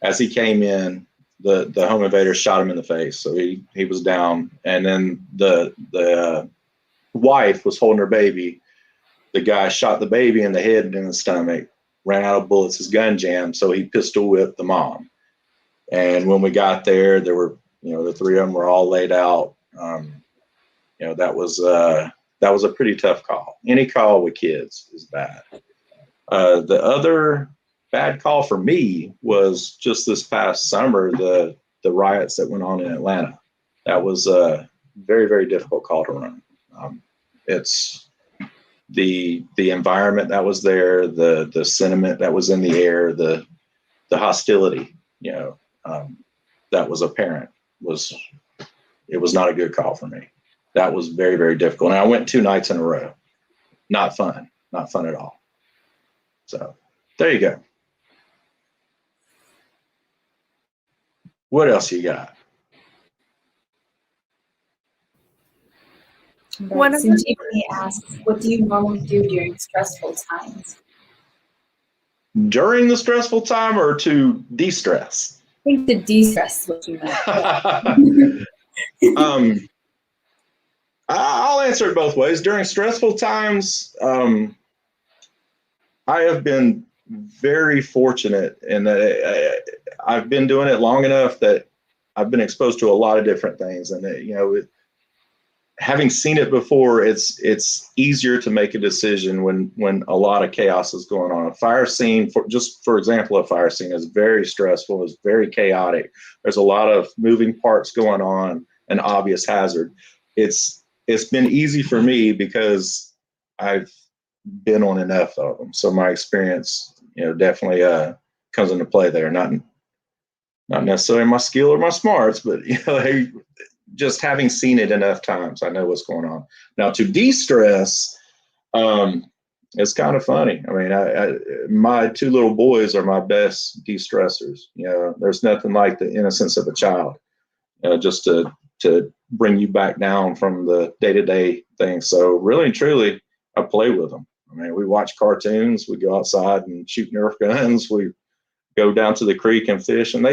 As he came in, the home invader shot him in the face, so he was down. And then the wife was holding her baby. The guy shot the baby in the head and in the stomach, ran out of bullets. His gun jammed, so he pistol whipped the mom. And when we got there, there were, the three of them were all laid out. That was a pretty tough call. Any call with kids is bad. The other bad call for me was just this past summer, the riots that went on in Atlanta. That was a very, very difficult call to run. It's the environment that was there, the sentiment that was in the air, the hostility, that was apparent. It was not a good call for me. That was very, very difficult. And I went 2 nights in a row. Not fun at all. So there you go. What else you got? Since Jamie asked, what do you normally do during stressful times? During the stressful time or to de-stress? I think to de-stress is what you meant. I'll answer it both ways. During stressful times, I have been very fortunate in that I've been doing it long enough that I've been exposed to a lot of different things, and having seen it before, it's easier to make a decision when a lot of chaos is going on. A fire scene, for example, a fire scene is very stressful, it's very chaotic. There's a lot of moving parts going on, an obvious hazard. It's been easy for me because I've been on enough of them. So my experience, definitely comes into play there. Not necessarily my skill or my smarts, but just having seen it enough times, I know what's going on. Now to de-stress, it's kind of funny. I mean, my 2 little boys are my best de-stressors. There's nothing like the innocence of a child, just to bring you back down from the day-to-day thing. So really and truly, I play with them. I mean, we watch cartoons, we go outside and shoot Nerf guns, we go down to the creek and fish, and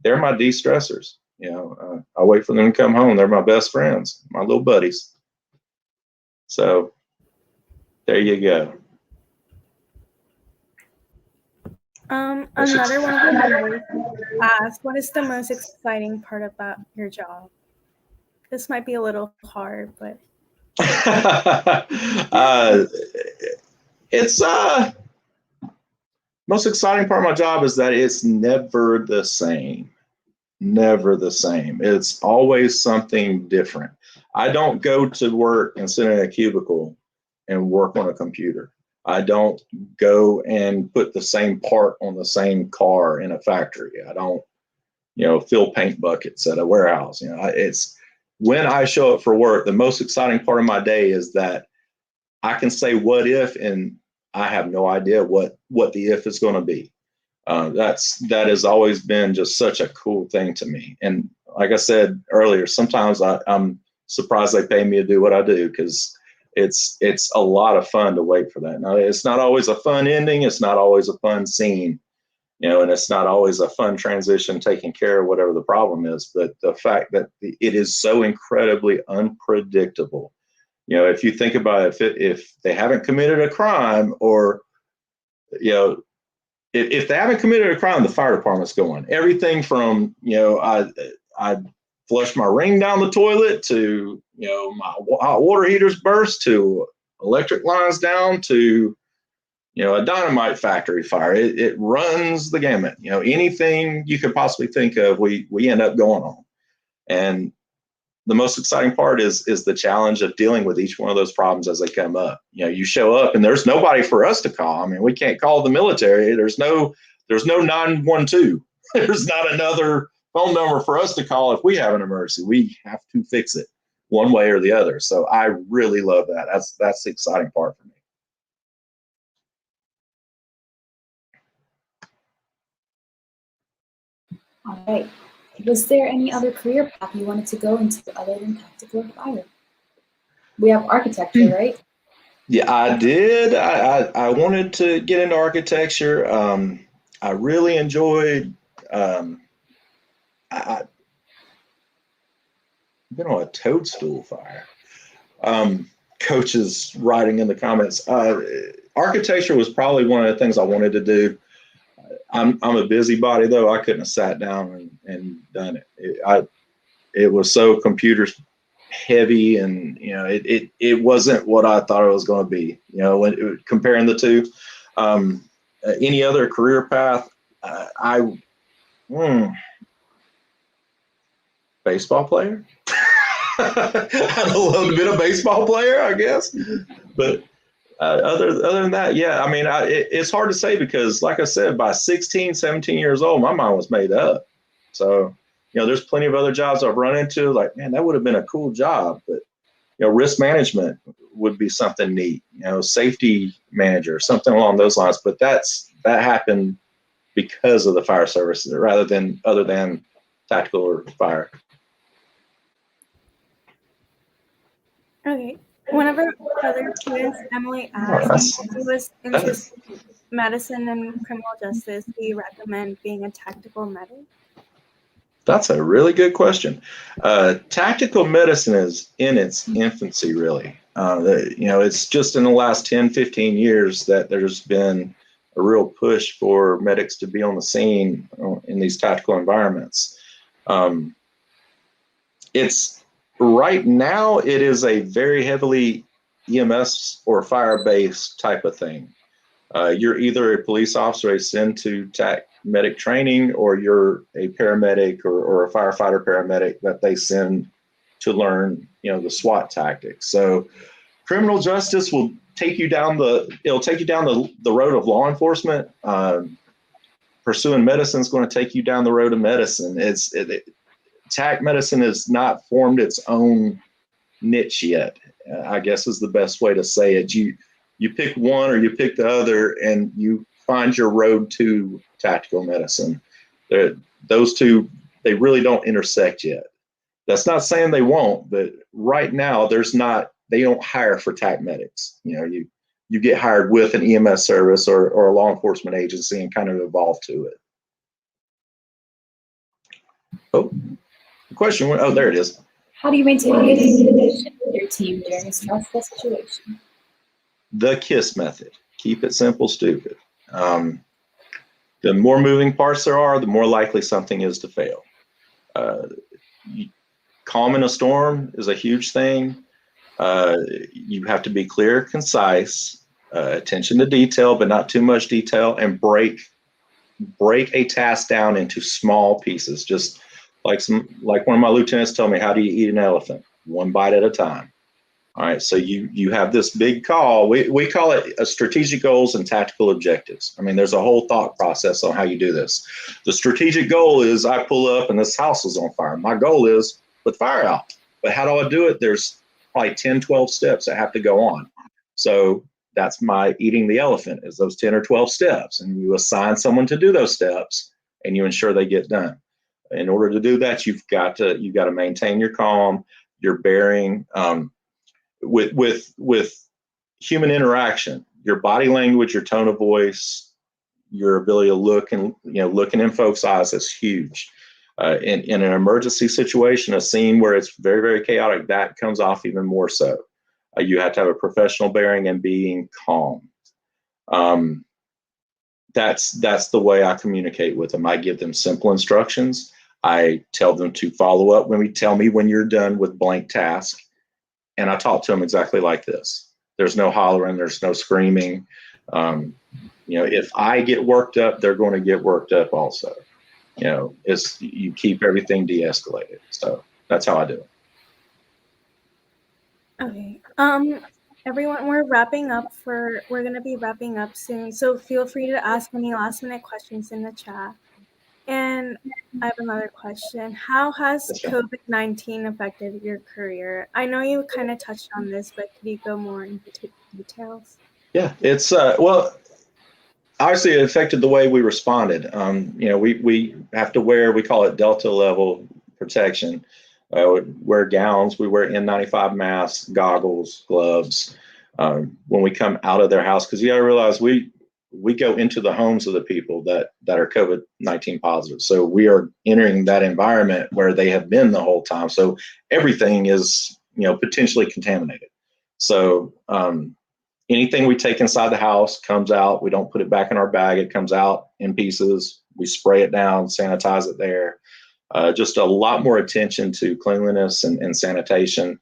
they're my de-stressors. I wait for them to come home. They're my best friends, my little buddies. So there you go. Another one of the members asked, what is the most exciting part about your job? This might be a little hard, but it's most exciting part of my job is that it's never the same. Never the same. It's always something different. I don't go to work and sit in a cubicle and work on a computer. I don't go and put the same part on the same car in a factory. I don't, fill paint buckets at a warehouse. It's when I show up for work, the most exciting part of my day is that I can say what if, and I have no idea what the if is going to be. That has always been just such a cool thing to me. And like I said earlier, sometimes I'm surprised they pay me to do what I do, because it's a lot of fun to wait for that. Now, it's not always a fun ending. It's not always a fun scene, and it's not always a fun transition taking care of whatever the problem is. But the fact that it is so incredibly unpredictable, if you think about it, if they haven't committed a crime, or, if they haven't committed a crime, the fire department's going. Everything from, I flushed my ring down the toilet to, my hot water heaters burst, to electric lines down, to, a dynamite factory fire. It runs the gamut. Anything you could possibly think of, we end up going on. And the most exciting part is the challenge of dealing with each one of those problems as they come up. You show up and there's nobody for us to call. I mean, we can't call the military. There's no 912. There's not another phone number for us to call if we have an emergency. We have to fix it one way or the other. So I really love that. That's the exciting part for me. All right. Was there any other career path you wanted to go into other than tactical fire? We have architecture, right? Yeah, I did. I wanted to get into architecture. I really enjoyed. I've been on a toadstool fire. Coaches writing in the comments. Architecture was probably one of the things I wanted to do. I'm a busybody, though. I couldn't have sat down and done it. It was so computer heavy, and it wasn't what I thought it was going to be. When comparing the two, any other career path, baseball player. I'd love to be a baseball player, I guess, but. Other than that, yeah, I mean, it's hard to say, because, like I said, by 16, 17 years old, my mind was made up. So, there's plenty of other jobs I've run into, like, man, that would have been a cool job. But, risk management would be something neat, safety manager, something along those lines. But that happened because of the fire service other than tactical or fire. Okay. One of our other students, Emily, asked if she was interested in medicine and criminal justice. Do you recommend being a tactical medic? That's a really good question. Tactical medicine is in its infancy, really. It's just in the last 10, 15 years that there's been a real push for medics to be on the scene in these tactical environments. Right now, it is a very heavily EMS or fire-based type of thing. You're either a police officer sent to TAC medic training, or you're a paramedic or a firefighter paramedic that they send to learn, the SWAT tactics. So criminal justice will take you down the road of law enforcement. Pursuing medicine is going to take you down the road of medicine. TAC medicine has not formed its own niche yet, I guess is the best way to say it. You pick one or you pick the other, and you find your road to tactical medicine. Those two, they really don't intersect yet. That's not saying they won't, but right now they don't hire for TAC medics. You get hired with an EMS service or a law enforcement agency and kind of evolve to it. Oh. Question. Oh, there it is. How do you maintain communication with your team during a stressful situation? The KISS method. Keep it simple, stupid. The more moving parts there are, the more likely something is to fail. Calming a storm is a huge thing. You have to be clear, concise, attention to detail, but not too much detail, and break a task down into small pieces. Just like one of my lieutenants told me, how do you eat an elephant? One bite at a time. All right, so you have this big call. We call it a strategic goals and tactical objectives. I mean, there's a whole thought process on how you do this. The strategic goal is I pull up and this house is on fire. My goal is put fire out. But how do I do it? There's probably 10, 12 steps that have to go on. So That's my eating the elephant, is those 10 or 12 steps. And you assign someone to do those steps and you ensure they get done. In order to do that, you've got to maintain your calm, your bearing, with human interaction, your body language, your tone of voice, your ability to look, and looking in folks' eyes is huge. In an emergency situation, a scene where it's very, very chaotic, that comes off even more so. You have to have a professional bearing and being calm. That's the way I communicate with them. I give them simple instructions. I tell them to follow up tell me when you're done with blank task. And I talk to them exactly like this. There's no hollering, there's no screaming. If I get worked up, they're going to get worked up also. You keep everything de-escalated. So that's how I do it. Okay. Everyone, we're going to be wrapping up soon. So feel free to ask any last minute questions in the chat. And I have another question. How has COVID-19 affected your career? I know you kind of touched on this, but could you go more into details? Yeah, it's well, obviously it affected the way we responded. We have to wear, we call it Delta level protection. Wear gowns, we wear N95 masks, goggles, gloves when we come out of their house, because you got to realize we go into the homes of the people that are COVID-19 positive. So we are entering that environment where they have been the whole time. So everything is potentially contaminated. So anything we take inside the house comes out. We don't put it back in our bag. It comes out in pieces. We spray it down, sanitize it there. Just a lot more attention to cleanliness and sanitation.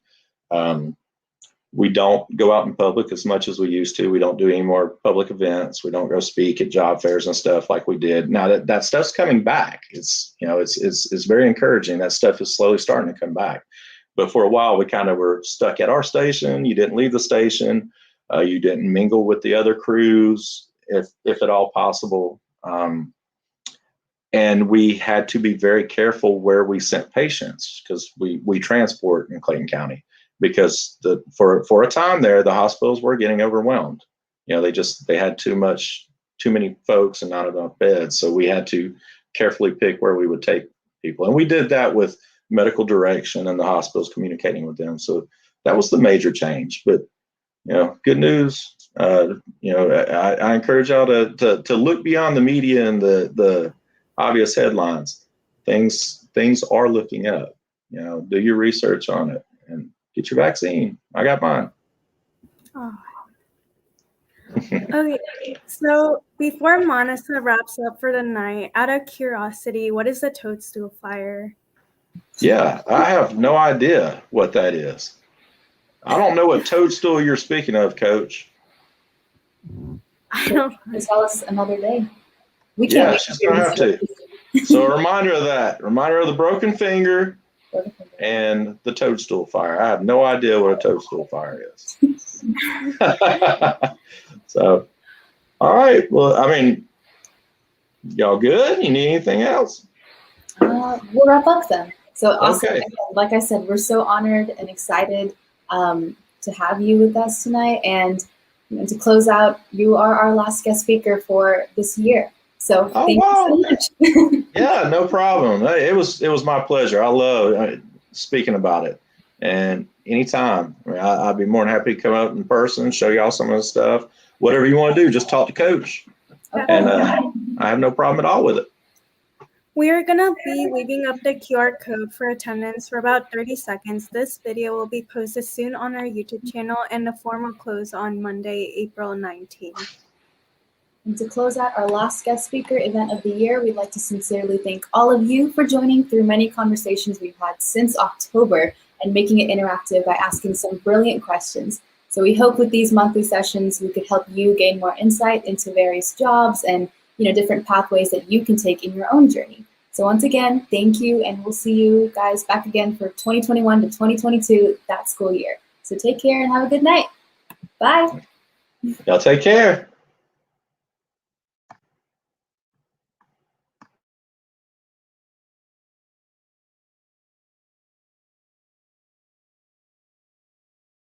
We don't go out in public as much as we used to. We don't do any more public events. We don't go speak at job fairs and stuff like we did. Now that stuff's coming back. It's very encouraging. That stuff is slowly starting to come back. But for a while, we kind of were stuck at our station. You didn't leave the station. You didn't mingle with the other crews, if at all possible. And we had to be very careful where we sent patients, because we transport in Clayton County, because for a time there, the hospitals were getting overwhelmed. They had too many folks and not enough beds. So we had to carefully pick where we would take people. And we did that with medical direction and the hospitals communicating with them. So that was the major change. But good news. I encourage y'all to look beyond the media and the obvious headlines. Things are looking up. Do your research on it and get your vaccine. I got mine. Oh. Okay, so before Monica wraps up for the night, out of curiosity, what is the toadstool fire? Yeah, I have no idea what that is. I don't know what toadstool you're speaking of, Coach. I don't know. Tell us another day. We can't. Yeah, she's gonna have to. So a reminder of that. Reminder of the broken finger and the toadstool fire. I have no idea what a toadstool fire is. So, all right. Well, I mean, y'all good? You need anything else? We'll wrap up then. So awesome. Okay. Like I said, we're so honored and excited to have you with us tonight. And to close out, you are our last guest speaker for this year. So thank you so much. Yeah, no problem. It was my pleasure. I love speaking about it. And anytime, I'd be more than happy to come up in person, show y'all some of the stuff. Whatever you want to do, just talk to Coach. Okay. And I have no problem at all with it. We are going to be leaving up the QR code for attendance for about 30 seconds. This video will be posted soon on our YouTube channel, and the form will close on Monday, April 19th. And to close out our last guest speaker event of the year, we'd like to sincerely thank all of you for joining through many conversations we've had since October and making it interactive by asking some brilliant questions. So we hope with these monthly sessions, we could help you gain more insight into various jobs and different pathways that you can take in your own journey. So once again, thank you, and we'll see you guys back again for 2021 to 2022, that school year. So take care and have a good night. Bye. Y'all take care.